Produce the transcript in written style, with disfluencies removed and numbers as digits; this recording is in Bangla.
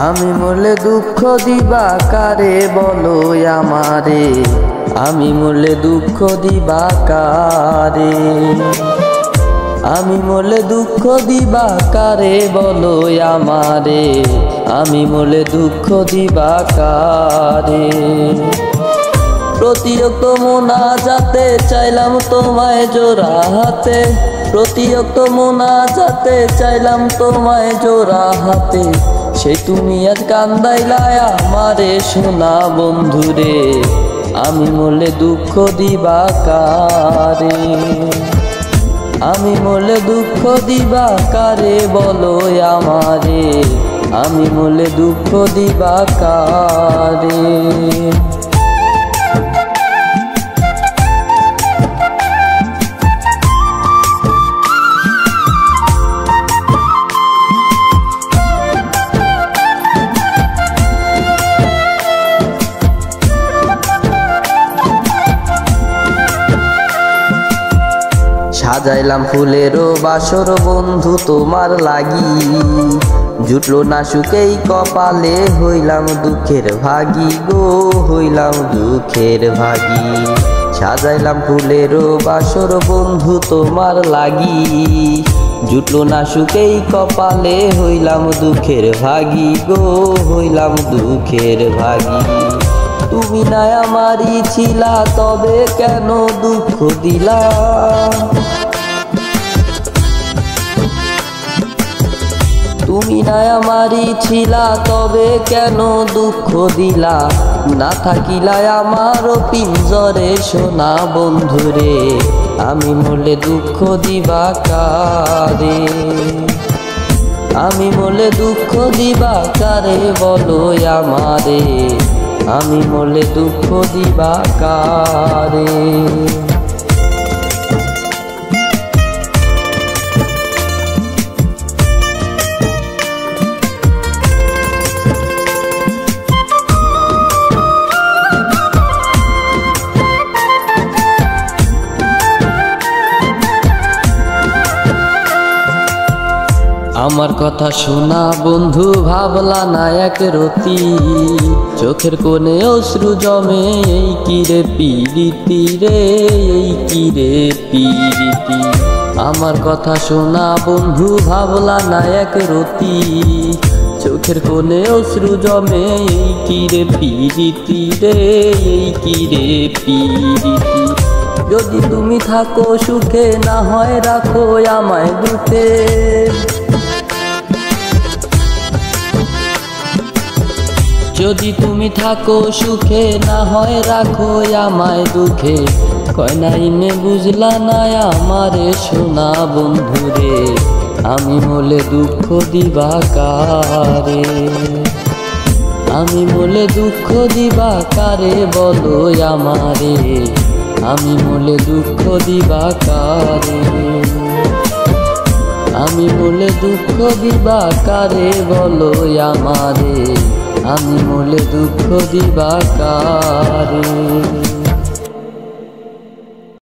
আমি মরলে দুঃখ দিবা কারে বলো আমারে, আমি মরলে দুঃখ দিবা কারে, আমি মরলে দুঃখ দিবা কারে বলো আমারে, আমি মরলে দুঃখ দিবা কারে। প্রতিয়ক্ত মোনাজাতে চাইলাম তোমায় জোড়া হাতে, প্রতিয়ক্ত মোনাজাতে চাইলাম তোমায় জোড়া হাতে, সে তুমি আজ কান্দাইলাই আমারে সোনা বন্ধুরে, আমি মরলে দুঃখ দিবা কারে, আমি মরলে দুঃখ দিবা কারে বলো আমারে, আমি মরলে দুঃখ দিবা কারে। সাজাইলাম ফুলেরও বাসর বন্ধু তোমার লাগি, জুটলো না সুখেই কপালে, হইলাম দুঃখের ভাগী গো, হইলাম দুঃখের ভাগী। সাজাইলাম ফুলেরও বাসর বন্ধু তোমার লাগি, জুটলো না সুখেই কপালে, হইলাম দুঃখের ভাগী গো, হইলাম দুঃখের ভাগী। তুমি না আমারই ছিলা তবে কেন দুঃখ দিলা, তুমি না আমারই ছিলা তবে কেন দুঃখ দিলা, না থাকিলা আমারও পিঞ্জরে সোনা বন্ধুরে, আমি মরলে দুঃখ দিবা কারে, আমি মরলে দুঃখ দিবা কারে বলো আমারে, আমি মরলে দুঃখ দিবা কারে। আমার কথা শোনা বন্ধু ভাবলা না এক রতি, চোখের কোণে অশ্রু জমে, এই কিরে পিরিতি রে, এই কিরে পিরিতি। আমার কথা শোনা বন্ধু ভাবলা না এক রতি, চোখের কোণে অশ্রু জমে, এই কিরে পিরিতি রে, এই কিরে পিরিতি। যদি তুমি থাকো সুখে না হয় রাখো আমায় দুঃখে, যদি তুমি থাকো সুখে না হয় রাখো আমায় দুঃখে, কয় নাই মে বুঝলা না আমারে সোনা বন্ধুরে, আমি মরলে দুঃখ দিবা কারে, আমি মরলে দুঃখ দিবা কারে বলো আমারে, আমি মরলে দুঃখ দিবা কারে, আমি মরলে দুঃখ দিবা কারে বলো আমারে, আমি মরলে দুঃখ দিবা কারে।